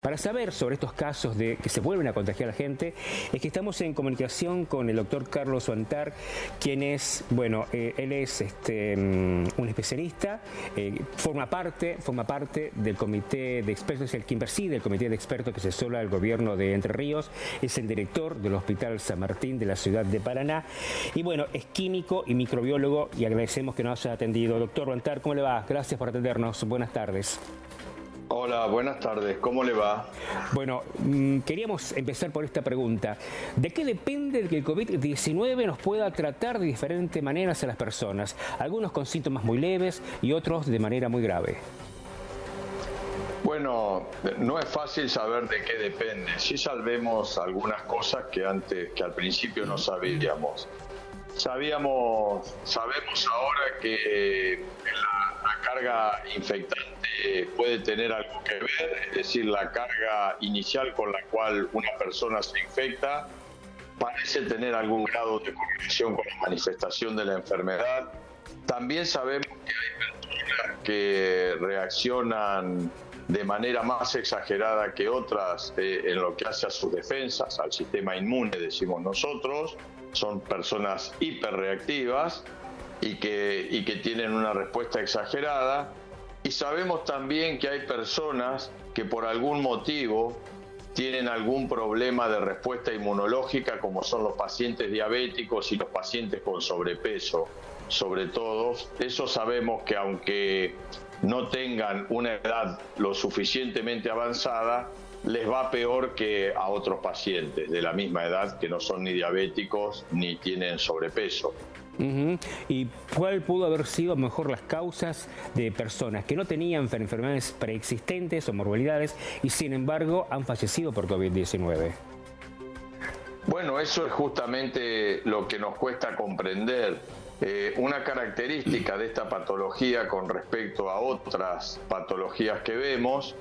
Para saber sobre estos casos de que se vuelven a contagiar a la gente, es que estamos en comunicación con el doctor Carlos Huantar, quien es, él es un especialista, forma parte del comité de expertos, es el quien preside el comité de expertos que asesora al gobierno de Entre Ríos, es el director del Hospital San Martín de la ciudad de Paraná, y es químico y microbiólogo, y agradecemos que nos haya atendido. Doctor Huantar, ¿cómo le va? Gracias por atendernos. Buenas tardes. Hola, buenas tardes. ¿Cómo le va? Bueno, queríamos empezar por esta pregunta. ¿De qué depende que el COVID-19 nos pueda tratar de diferentes maneras a las personas? Algunos con síntomas muy leves y otros de manera muy grave. Bueno, no es fácil saber de qué depende. Sí sabemos algunas cosas que al principio no sabíamos. Sabemos ahora que la carga infectante puede tener algo que ver, es decir, la carga inicial con la cual una persona se infecta parece tener algún grado de correlación con la manifestación de la enfermedad. También sabemos que hay personas que reaccionan de manera más exagerada que otras en lo que hace a sus defensas, al sistema inmune, decimos nosotros. Son personas hiperreactivas y que tienen una respuesta exagerada. Y sabemos también que hay personas que por algún motivo tienen algún problema de respuesta inmunológica, como son los pacientes diabéticos y los pacientes con sobrepeso, sobre todo. Eso sabemos que aunque no tengan una edad lo suficientemente avanzada, les va peor que a otros pacientes de la misma edad que no son ni diabéticos ni tienen sobrepeso. ¿Y cuál pudo haber sido mejor las causas de personas que no tenían enfermedades preexistentes o morbilidades y sin embargo han fallecido por COVID-19? Bueno, eso es justamente lo que nos cuesta comprender. Una característica de esta patología con respecto a otras patologías que vemos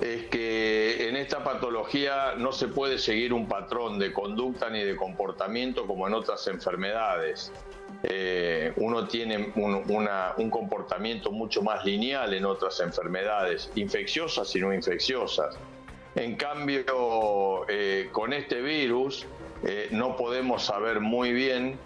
es que en esta patología no se puede seguir un patrón de conducta ni de comportamiento como en otras enfermedades. Uno tiene un comportamiento mucho más lineal en otras enfermedades, infecciosas y no infecciosas. En cambio, con este virus no podemos saber muy bien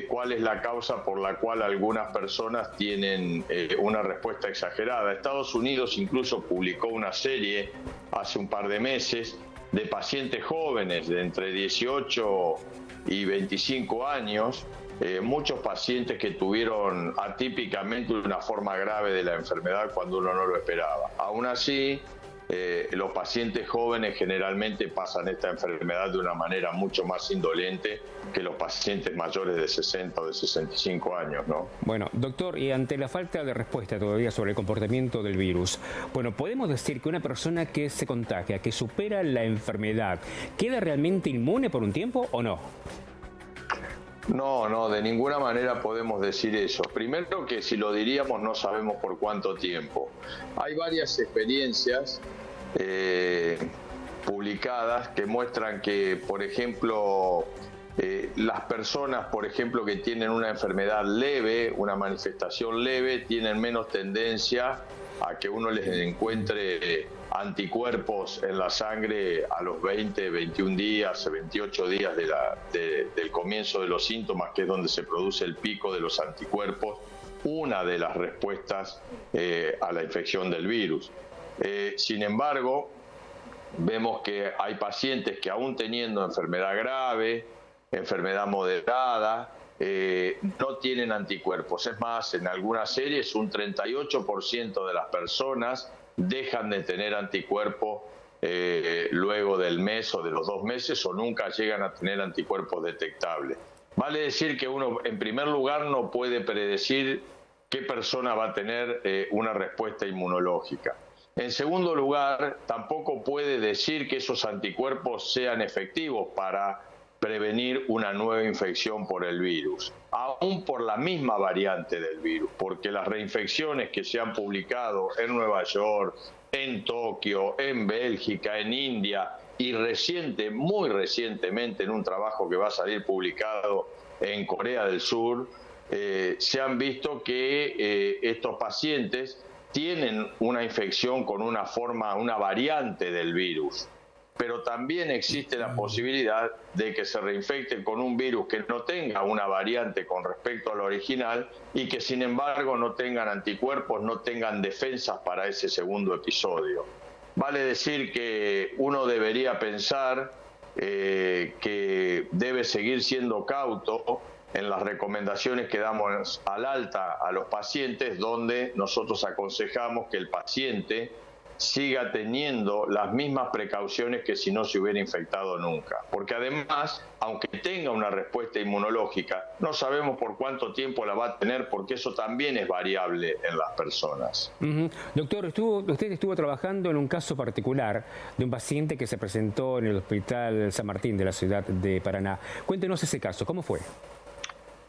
cuál es la causa por la cual algunas personas tienen una respuesta exagerada. Estados Unidos incluso publicó una serie hace un par de meses de pacientes jóvenes de entre 18 y 25 años, muchos pacientes que tuvieron atípicamente una forma grave de la enfermedad cuando uno no lo esperaba. Aún así, los pacientes jóvenes generalmente pasan esta enfermedad de una manera mucho más indolente que los pacientes mayores de 60 o de 65 años, ¿no? Bueno, doctor, y ante la falta de respuesta todavía sobre el comportamiento del virus, ¿podemos decir que una persona que se contagia, que supera la enfermedad, queda realmente inmune por un tiempo o no? No, de ninguna manera podemos decir eso. Primero que si lo diríamos no sabemos por cuánto tiempo. Hay varias experiencias publicadas que muestran que, por ejemplo, las personas, por ejemplo, que tienen una enfermedad leve, una manifestación leve, tienen menos tendencia a que uno les encuentre anticuerpos en la sangre a los 20, 21 días, 28 días del comienzo de los síntomas, que es donde se produce el pico de los anticuerpos, una de las respuestas a la infección del virus. Sin embargo, vemos que hay pacientes que aún teniendo enfermedad grave, enfermedad moderada, no tienen anticuerpos. Es más, en algunas series un 38% de las personas dejan de tener anticuerpos luego del mes o de los 2 meses o nunca llegan a tener anticuerpos detectables. Vale decir que uno, en primer lugar, no puede predecir qué persona va a tener una respuesta inmunológica. En segundo lugar, tampoco puede decir que esos anticuerpos sean efectivos para prevenir una nueva infección por el virus, aún por la misma variante del virus, porque las reinfecciones que se han publicado en Nueva York, en Tokio, en Bélgica, en India y muy recientemente en un trabajo que va a salir publicado en Corea del Sur, se han visto que estos pacientes tienen una infección con una forma, una variante del virus, pero también existe la posibilidad de que se reinfecten con un virus que no tenga una variante con respecto al original y que sin embargo no tengan anticuerpos, no tengan defensas para ese segundo episodio. Vale decir que uno debería pensar que debe seguir siendo cauto en las recomendaciones que damos al alta a los pacientes, donde nosotros aconsejamos que el paciente siga teniendo las mismas precauciones que si no se hubiera infectado nunca. Porque además, aunque tenga una respuesta inmunológica, no sabemos por cuánto tiempo la va a tener, porque eso también es variable en las personas. Doctor, usted estuvo trabajando en un caso particular de un paciente que se presentó en el Hospital San Martín de la ciudad de Paraná. Cuéntenos ese caso, ¿cómo fue?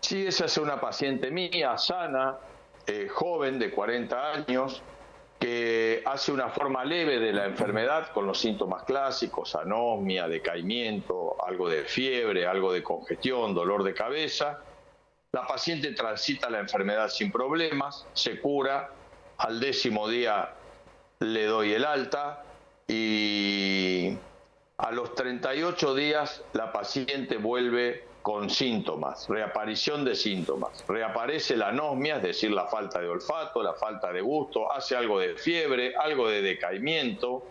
Sí, esa es una paciente mía, sana, joven, de 40 años, que hace una forma leve de la enfermedad con los síntomas clásicos, anosmia, decaimiento, algo de fiebre, algo de congestión, dolor de cabeza. La paciente transita la enfermedad sin problemas, se cura, al 10º día le doy el alta y a los 38 días la paciente vuelve con síntomas, reaparición de síntomas. Reaparece la anosmia, es decir, la falta de olfato, la falta de gusto, hace algo de fiebre, algo de decaimiento,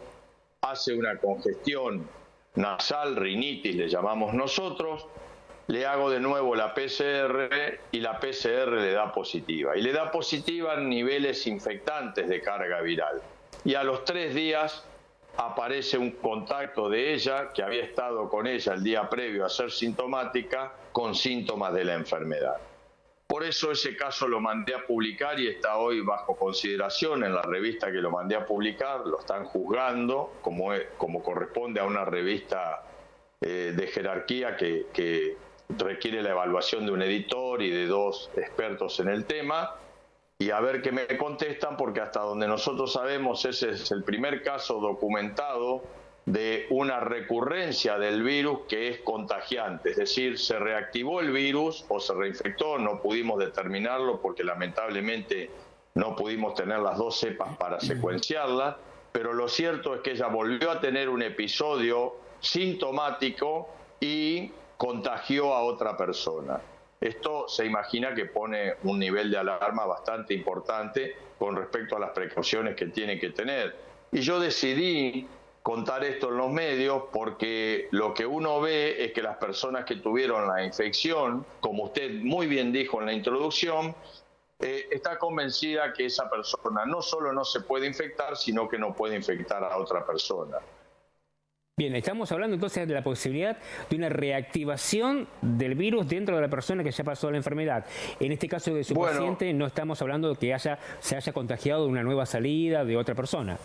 hace una congestión nasal, rinitis le llamamos nosotros, le hago de nuevo la PCR y la PCR le da positiva. Y le da positiva en niveles infectantes de carga viral. Y a los 3 días aparece un contacto de ella, que había estado con ella el día previo a ser sintomática, con síntomas de la enfermedad. Por eso ese caso lo mandé a publicar y está hoy bajo consideración en la revista que lo mandé a publicar. Lo están juzgando como corresponde a una revista de jerarquía que requiere la evaluación de un editor y de 2 expertos en el tema. Y a ver qué me contestan, porque hasta donde nosotros sabemos ese es el primer caso documentado de una recurrencia del virus que es contagiante, es decir, se reactivó el virus o se reinfectó, no pudimos determinarlo porque lamentablemente no pudimos tener las 2 cepas para secuenciarlas, pero lo cierto es que ella volvió a tener un episodio sintomático y contagió a otra persona. Esto se imagina que pone un nivel de alarma bastante importante con respecto a las precauciones que tiene que tener. Y yo decidí contar esto en los medios porque lo que uno ve es que las personas que tuvieron la infección, como usted muy bien dijo en la introducción, está convencida que esa persona no solo no se puede infectar, sino que no puede infectar a otra persona. Bien, estamos hablando entonces de la posibilidad de una reactivación del virus dentro de la persona que ya pasó la enfermedad. En este caso de su paciente no estamos hablando de que se haya contagiado de una nueva salida de otra persona.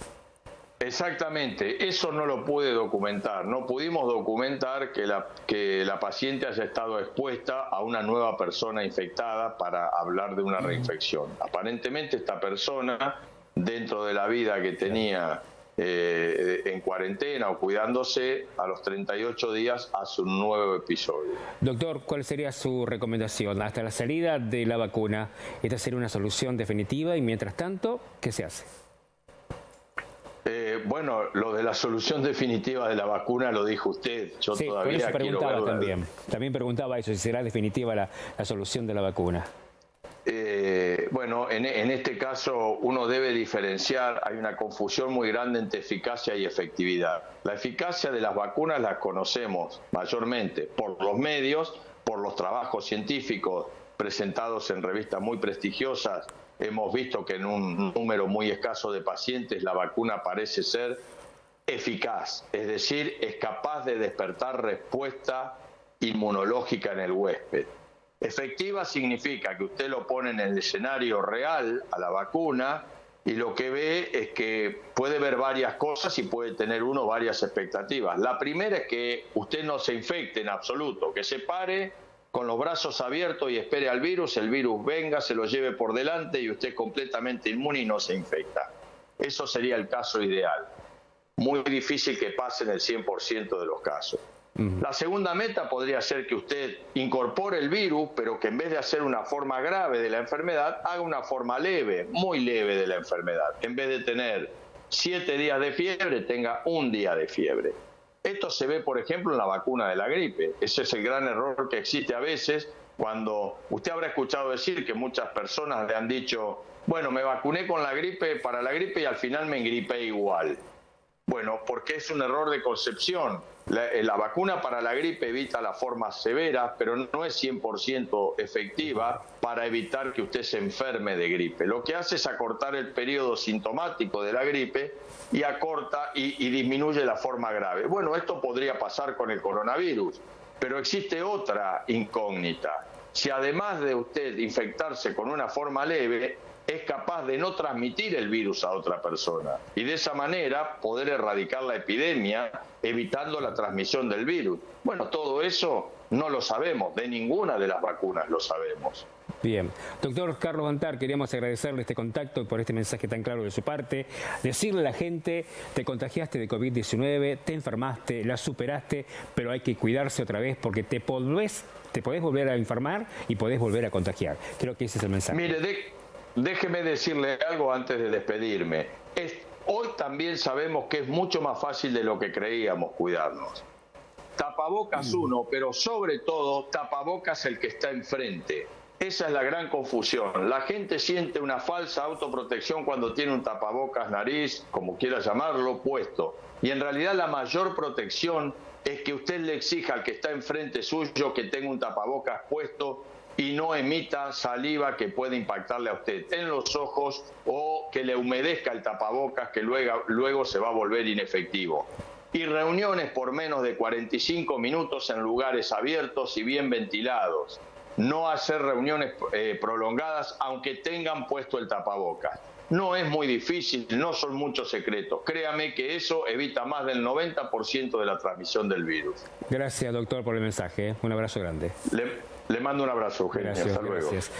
Exactamente, eso no lo pude documentar. No pudimos documentar que la paciente haya estado expuesta a una nueva persona infectada para hablar de una reinfección. Aparentemente esta persona, dentro de la vida que tenía en cuarentena o cuidándose, a los 38 días hace un nuevo episodio. Doctor, ¿cuál sería su recomendación? Hasta la salida de la vacuna, ¿esta sería una solución definitiva? Y mientras tanto, ¿qué se hace? Bueno, lo de la solución definitiva de la vacuna lo dijo usted. Yo sí, todavía quiero verla. También preguntaba eso, si será definitiva la solución de la vacuna. Bueno, en este caso uno debe diferenciar, hay una confusión muy grande entre eficacia y efectividad. La eficacia de las vacunas la conocemos mayormente por los medios, por los trabajos científicos presentados en revistas muy prestigiosas. Hemos visto que en un número muy escaso de pacientes la vacuna parece ser eficaz, es decir, es capaz de despertar respuesta inmunológica en el huésped. Efectiva significa que usted lo pone en el escenario real a la vacuna y lo que ve es que puede ver varias cosas y puede tener uno varias expectativas. La primera es que usted no se infecte en absoluto, que se pare con los brazos abiertos y espere al virus, el virus venga, se lo lleve por delante y usted es completamente inmune y no se infecta. Eso sería el caso ideal. Muy difícil que pase en el 100% de los casos. La segunda meta podría ser que usted incorpore el virus, pero que en vez de hacer una forma grave de la enfermedad, haga una forma leve, muy leve de la enfermedad. En vez de tener 7 días de fiebre, tenga 1 día de fiebre. Esto se ve, por ejemplo, en la vacuna de la gripe. Ese es el gran error que existe a veces cuando usted habrá escuchado decir que muchas personas le han dicho, bueno, me vacuné con la gripe, para la gripe y al final me engripé igual. Bueno, porque es un error de concepción. La vacuna para la gripe evita las formas severas, pero no es 100% efectiva para evitar que usted se enferme de gripe. Lo que hace es acortar el periodo sintomático de la gripe y acorta y disminuye la forma grave. Bueno, esto podría pasar con el coronavirus, pero existe otra incógnita. Si además de usted infectarse con una forma leve, es capaz de no transmitir el virus a otra persona y de esa manera poder erradicar la epidemia evitando la transmisión del virus. Bueno, todo eso no lo sabemos, de ninguna de las vacunas lo sabemos. Bien. Doctor Carlos Antar, queríamos agradecerle este contacto y por este mensaje tan claro de su parte. Decirle a la gente, te contagiaste de COVID-19, te enfermaste, la superaste, pero hay que cuidarse otra vez porque te podés volver a enfermar y podés volver a contagiar. Creo que ese es el mensaje. Mire, déjeme decirle algo antes de despedirme. Hoy también sabemos que es mucho más fácil de lo que creíamos cuidarnos. Tapabocas uno, pero sobre todo tapabocas el que está enfrente. Esa es la gran confusión. La gente siente una falsa autoprotección cuando tiene un tapabocas nariz, como quiera llamarlo, puesto. Y en realidad la mayor protección es que usted le exija al que está enfrente suyo que tenga un tapabocas puesto y no emita saliva que puede impactarle a usted en los ojos o que le humedezca el tapabocas que luego se va a volver inefectivo. Y reuniones por menos de 45 minutos en lugares abiertos y bien ventilados. No hacer reuniones prolongadas aunque tengan puesto el tapabocas. No es muy difícil, no son muchos secretos. Créame que eso evita más del 90% de la transmisión del virus. Gracias, doctor, por el mensaje. Un abrazo grande. Le mando un abrazo, Eugenio. Gracias, hasta luego. Gracias.